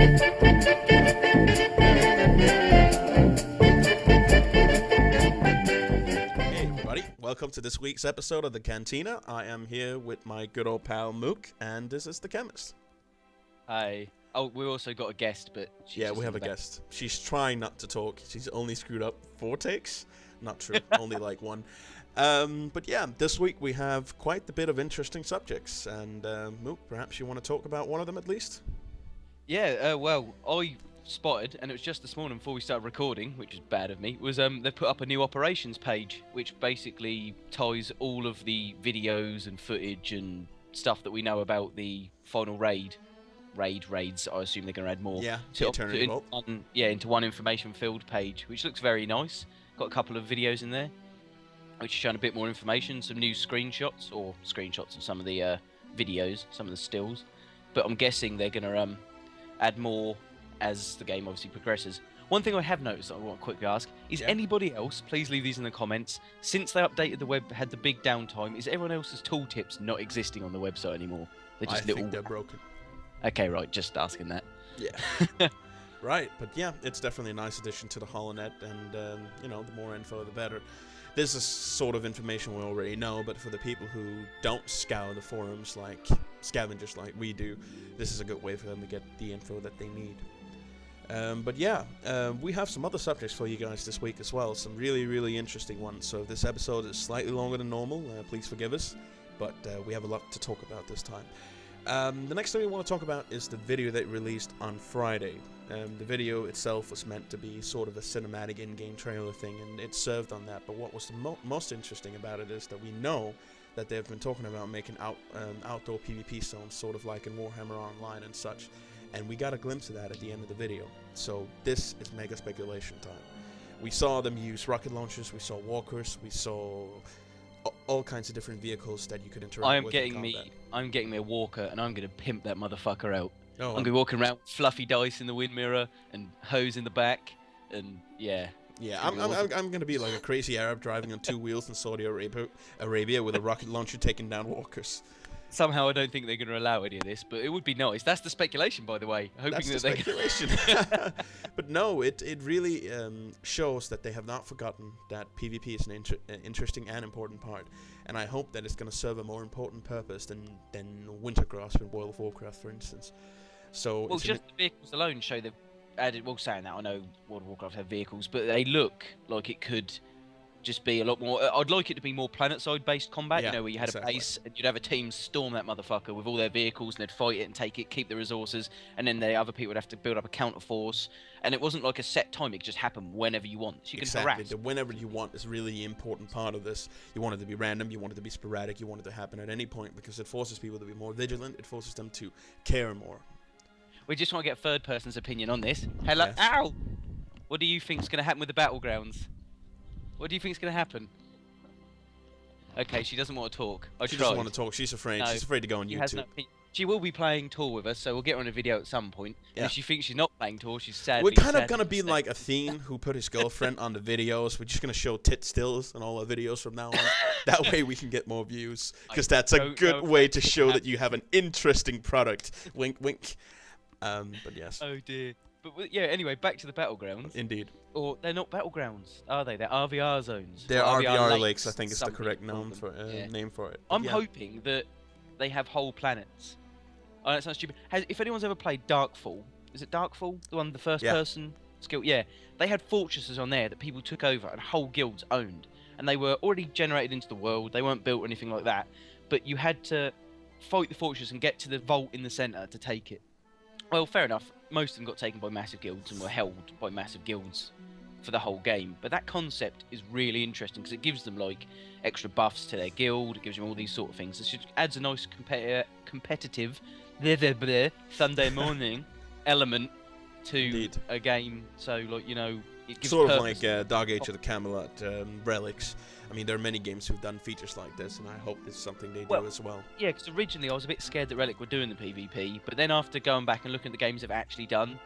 everybody, welcome to this week's episode of the Cantina. I am here with my good old pal Mook, and this is the chemist. Hi. Oh, we also got a guest, but yeah, we have a guest. She's trying not to talk. She's only screwed up 4 takes. Not true, only like 1. But yeah, this week we have quite a bit of interesting subjects, and Mook, perhaps you want to talk about one of them at least? Yeah, well, I spotted, and it was just this morning before we started recording, which is bad of me, was they put up a new operations page, which basically ties all of the videos and footage and stuff that we know about the final raids. I assume they're going to add more. Yeah, into one information-filled page, which looks very nice. Got a couple of videos in there, which is showing a bit more information, some new screenshots of some of the videos, some of the stills. But I'm guessing they're going to add more as the game obviously progresses. One thing I have noticed that I want to quickly ask is anybody else, please leave these in the comments, since they updated the web, had the big downtime, is everyone else's tooltips not existing on the website anymore? They're just I think they're broken. Okay, right, just asking that. Yeah. Right, but yeah, it's definitely a nice addition to the HoloNet, and you know, the more info the better. This is sort of information we already know, but for the people who don't scour the forums like scavengers like we do, this is a good way for them to get the info that they need. But yeah, we have some other subjects for you guys this week as well, some really interesting ones. So if this episode is slightly longer than normal, please forgive us, but we have a lot to talk about this time. The next thing we want to talk about is the video that released on Friday. The video itself was meant to be sort of a cinematic in-game trailer thing, and it served on that. But what was the most interesting about it is that we know that they've been talking about making outdoor PvP zones, sort of like in Warhammer Online and such. And we got a glimpse of that at the end of the video. So this is mega speculation time. We saw them use rocket launchers, we saw walkers, we saw all kinds of different vehicles that you could interact with. I'm getting me a walker, and I'm gonna pimp that motherfucker out. Oh, I'm gonna be walking around with fluffy dice in the wind mirror and hose in the back, and yeah. Yeah, I'm gonna be like a crazy Arab driving on 2 wheels in Saudi Arabia with a rocket launcher taking down walkers. Somehow I don't think they're going to allow any of this, but it would be nice. That's the speculation, by the way. That's the speculation. But no, it really shows that they have not forgotten that PvP is an interesting and important part. And I hope that it's going to serve a more important purpose than Wintergrasp in World of Warcraft, for instance. So well, just the vehicles alone show they've added... Well, saying that, I know World of Warcraft have vehicles, but they look like it could just be a lot more... I'd like it to be more planet-side based combat, you know, where you had a base and you'd have a team storm that motherfucker with all their vehicles, and they'd fight it and take it, keep the resources, and then the other people would have to build up a counter force, and it wasn't like a set time, it could just happen whenever you want. So you can harass. The whenever you want is really the important part of this. You want it to be random, you want it to be sporadic, you want it to happen at any point, because it forces people to be more vigilant, it forces them to care more. We just want to get a third person's opinion on this. Hello? Yes. Ow! What do you think's going to happen with the battlegrounds? What do you think's going to happen? Okay, she doesn't want to talk. She doesn't want to talk. She's afraid. No, she's afraid to go on YouTube. She will be playing Tor with us, so we'll get her on a video at some point. Yeah. If she thinks she's not playing Tor, she's sad. We're kind of going to be like Athene, who put his girlfriend on the videos. We're just going to show tit stills on all our videos from now on. That way we can get more views, because that's a good way to show that you have an interesting product. Wink, wink. But yes. Oh dear. But yeah, anyway, back to the battlegrounds. Indeed. Or they're not battlegrounds, are they? They're RVR zones. They're RVR lakes, I think is the correct name for it. I'm hoping that they have whole planets. I know it sounds stupid. If anyone's ever played Darkfall, is it Darkfall? The one, the first person skill? Yeah. They had fortresses on there that people took over and whole guilds owned. And they were already generated into the world. They weren't built or anything like that. But you had to fight the fortress and get to the vault in the centre to take it. Well, fair enough. Most of them got taken by massive guilds and were held by massive guilds for the whole game. But that concept is really interesting because it gives them like extra buffs to their guild. It gives them all these sort of things. It just adds a nice competitive Sunday morning element to a game. So, like, you know, it gives sort purpose. of like Dark Age of the Camelot relics. I mean, there are many games who've done features like this, and I hope it's something they do as well. Yeah, because originally I was a bit scared that Relic were doing the PvP, but then after going back and looking at the games they've actually done,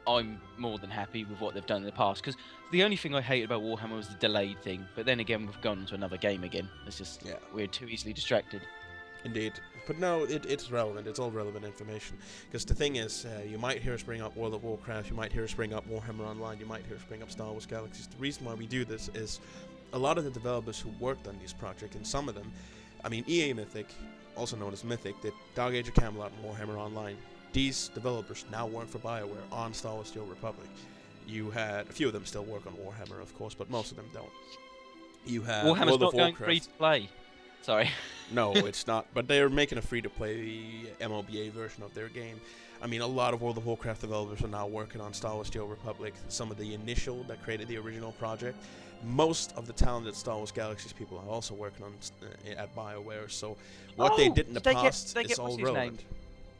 I'm more than happy with what they've done in the past. Because the only thing I hated about Warhammer was the delayed thing, but then again we've gone into another game again. It's just we're too easily distracted. Indeed. But no, it's relevant. It's all relevant information. Because the thing is, you might hear us bring up World of Warcraft, you might hear us bring up Warhammer Online, you might hear us bring up Star Wars Galaxies. The reason why we do this is a lot of the developers who worked on these projects, and some of them, I mean, EA Mythic, also known as Mythic, did Dark Age of Camelot and Warhammer Online. These developers now work for BioWare on Star Wars: The Old Republic. You had a few of them still work on Warhammer, of course, but most of them don't. You have Warhammer's World not of going Warcraft. free to play. Sorry. No, it's not. But they're making a free-to-play MLBA version of their game. I mean, a lot of World of Warcraft developers are now working on Star Wars: The Old Republic. Some of the initial that created the original project. Most of the talented Star Wars Galaxies people are also working on at BioWare. So what they did in the past is all relevant.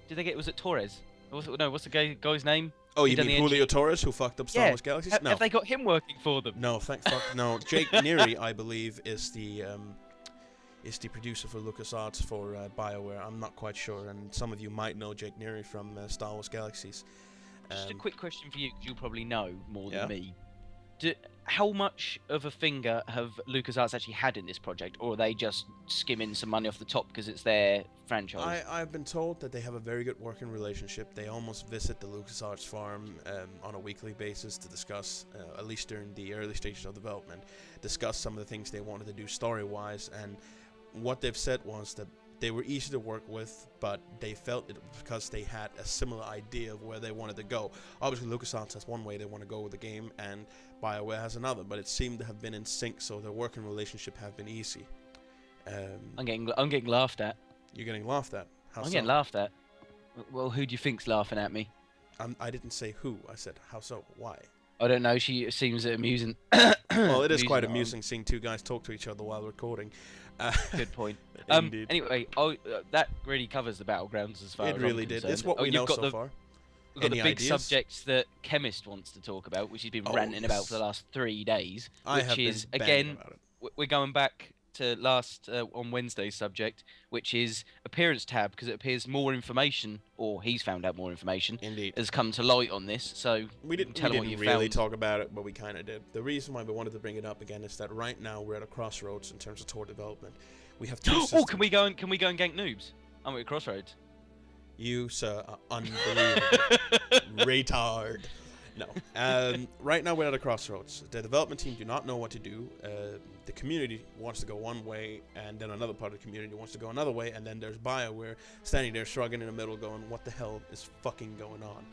Did they get? Was it Torres? What's the guy's name? Oh, you mean Julio Torres, who fucked up Star Wars Galaxies? No. Have they got him working for them? No, thank fuck. No, Jake Neary, I believe, is the producer for LucasArts for BioWare. I'm not quite sure, and some of you might know Jake Neary from Star Wars Galaxies. Just a quick question for you, because you'll probably know more than me. How much of a finger have LucasArts actually had in this project, or are they just skimming some money off the top because it's their franchise? I've been told that they have a very good working relationship. They almost visit the LucasArts farm on a weekly basis to discuss, at least during the early stages of development, discuss some of the things they wanted to do story-wise, and what they've said was that they were easy to work with, but they felt it because they had a similar idea of where they wanted to go. Obviously, LucasArts has one way they want to go with the game, and BioWare has another, but it seemed to have been in sync, so their working relationship have been easy. I'm getting laughed at. You're getting laughed at? How so? I'm getting laughed at. Well, who do you think's laughing at me? I didn't say who. I said how so. Why? I don't know. She seems amusing. Well, it is quite amusing seeing two guys talk to each other while recording. Good point. Indeed. Anyway, that really covers the battlegrounds as far as it really did. It's what we know so far. We've got the big subjects that Chemist wants to talk about, which he's been ranting about for the last 3 days. Which is, again, we're going back to last on Wednesday's subject, which is appearance tab, because it appears more information, or he's found out more information, has come to light on this. So we didn't really talk about it, but we kind of did. The reason why we wanted to bring it up again is that right now we're at a crossroads in terms of TOR development. We have two systems. Oh, can we go and gank noobs? Aren't we at crossroads? You, sir, are unbelievable. Retard. No. Right now we're at a crossroads. The development team do not know what to do. The community wants to go one way, and then another part of the community wants to go another way, and then there's BioWare standing there shrugging in the middle going, what the hell is fucking going on?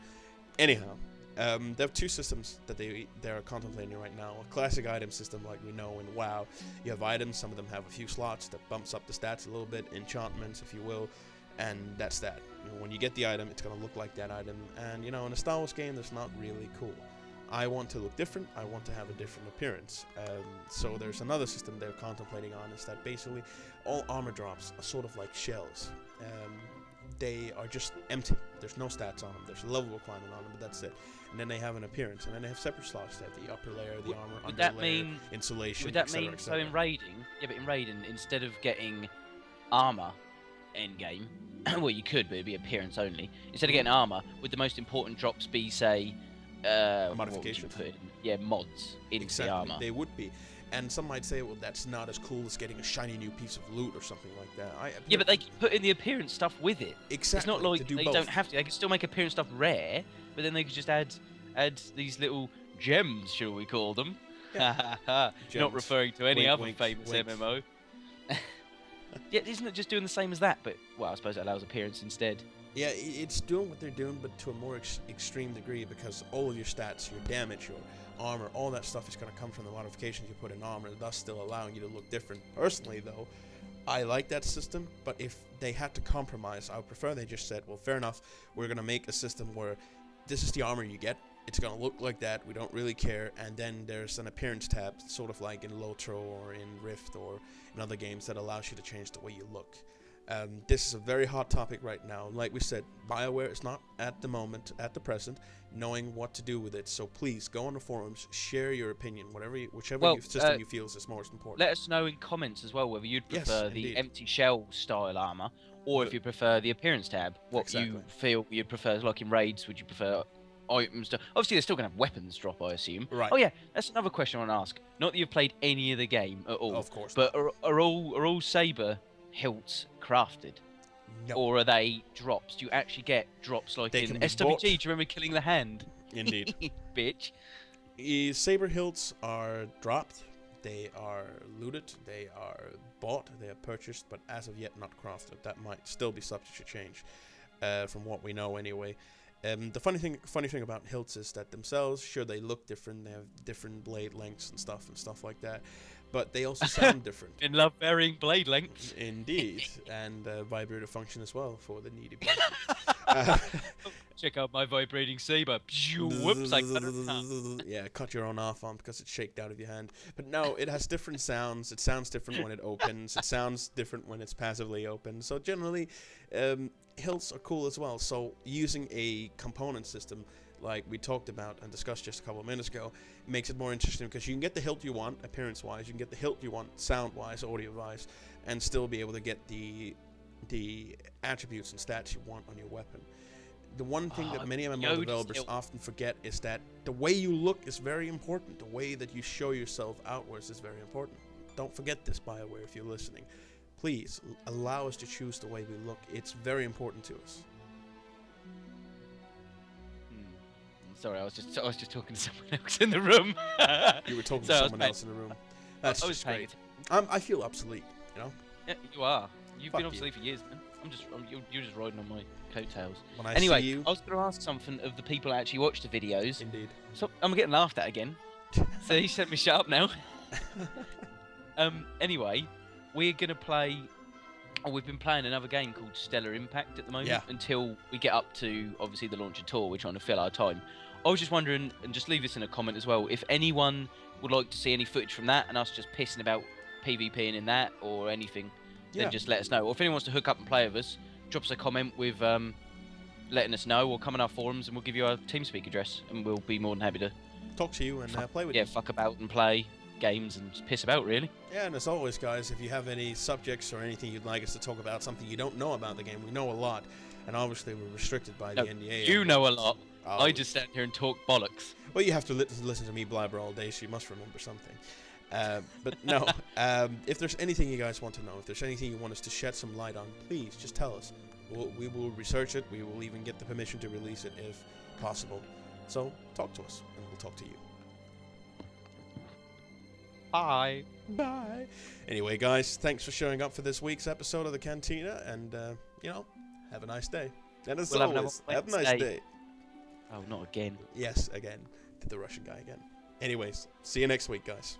Anyhow, there are two systems that they're contemplating right now. A classic item system like we know in WoW. You have items, some of them have a few slots that bumps up the stats a little bit, enchantments if you will, and that's that. You know, when you get the item, it's going to look like that item, and you know, in a Star Wars game, that's not really cool. I want to look different, I want to have a different appearance. So there's another system they're contemplating on, is that basically all armor drops are sort of like shells. They are just empty. There's no stats on them. There's a level requirement on them, but that's it. And then they have an appearance, and then they have separate slots. They have the upper layer, the armor, under layer, insulation, would that mean, so in raiding, but in raiding, instead of getting armor end game, well, you could, but it'd be appearance only. Instead of getting armor, would the most important drops be, say, modifications? Yeah, mods into the armor. They would be. And some might say, well, that's not as cool as getting a shiny new piece of loot or something like that. Yeah, but they can put in the appearance stuff with it. Exactly. It's not like they don't have to. They can still make appearance stuff rare, but then they could just add these little gems, shall we call them? Yeah. Not referring to any other famous MMO. Yeah, isn't it just doing the same as that? But, well, I suppose it allows appearance instead. Yeah, it's doing what they're doing, but to a more extreme degree, because all of your stats, your damage, your armor, all that stuff is going to come from the modifications you put in armor, thus still allowing you to look different. Personally, though, I like that system, but if they had to compromise, I would prefer they just said, well, fair enough, we're going to make a system where this is the armor you get, it's going to look like that, we don't really care, and then there's an appearance tab, sort of like in LOTRO or in Rift or in other games, that allows you to change the way you look. This is a very hot topic right now. Like we said, BioWare is not at the present, knowing what to do with it. So please go on the forums, share your opinion, whichever system you feel is most important. Let us know in comments as well whether you'd prefer the empty shell style armor, or if you prefer the appearance tab. What you feel you'd prefer, like in raids, would you prefer items? Obviously, they're still going to have weapons drop, I assume. Right. Oh yeah, that's another question I want to ask. Not that you've played any of the game at all. Of course. But are all saber hilts crafted? No. Or are they drops? Do you actually get drops like They in can be SWT? bought. Do you remember killing the hand? Indeed. Bitch. Saber hilts are dropped, they are looted, they are bought, they are purchased, but as of yet not crafted. That might still be subject to change, from what we know anyway. The funny thing about hilts is that themselves, sure, they look different, they have different blade lengths and stuff like that, but they also sound different. In love varying blade lengths. Indeed, and vibrator function as well for the needy people. Check out my vibrating saber. Whoops, I cut it. Yeah, cut your own off on because it's shaked out of your hand. But no, it has different sounds. It sounds different when it opens. It sounds different when it's passively open. So generally, hilts are cool as well. So using a component system like we talked about and discussed just a couple of minutes ago makes it more interesting because you can get the hilt you want appearance-wise, you can get the hilt you want sound-wise, audio-wise, and still be able to get the attributes and stats you want on your weapon. The one thing that many MMO developers often forget is that the way you look is very important. The way that you show yourself outwards is very important. Don't forget this, BioWare, if you're listening. Please, allow us to choose the way we look. It's very important to us. Sorry, I was just talking to someone else in the room. You were talking to someone else in the room. That's just great. I feel obsolete, you know? Yeah, you are. You've been obsolete for years, man. You're just riding on my coattails. Anyway, I was going to ask something of the people that actually watch the videos. Indeed. So I'm getting laughed at again. So you sent me shut up now. Anyway, we're going to play... Oh, we've been playing another game called Stellar Impact at the moment until we get up to, obviously, the launch of Tor. We're trying to fill our time. I was just wondering, and just leave this in a comment as well, if anyone would like to see any footage from that and us just pissing about PvPing in that or anything, then just let us know. Or if anyone wants to hook up and play with us, drop us a comment with letting us know, or come on our forums and we'll give you our TeamSpeak address and we'll be more than happy to talk to you and play with you. Yeah, fuck about and play games and just piss about, really. Yeah, and as always, guys, if you have any subjects or anything you'd like us to talk about, something you don't know about the game, we know a lot, and obviously we're restricted by the NDA. You know a lot. I just stand here and talk bollocks. Well, you have to listen to me blabber all day, so you must remember something. But no, if there's anything you guys want to know, if there's anything you want us to shed some light on, please just tell us. We will research it. We will even get the permission to release it if possible. So talk to us, and we'll talk to you. Bye. Bye. Anyway, guys, thanks for showing up for this week's episode of the Cantina, and have a nice day. And as always, have a nice day. Oh, not again. Yes, again. Did the Russian guy again. Anyways, see you next week, guys.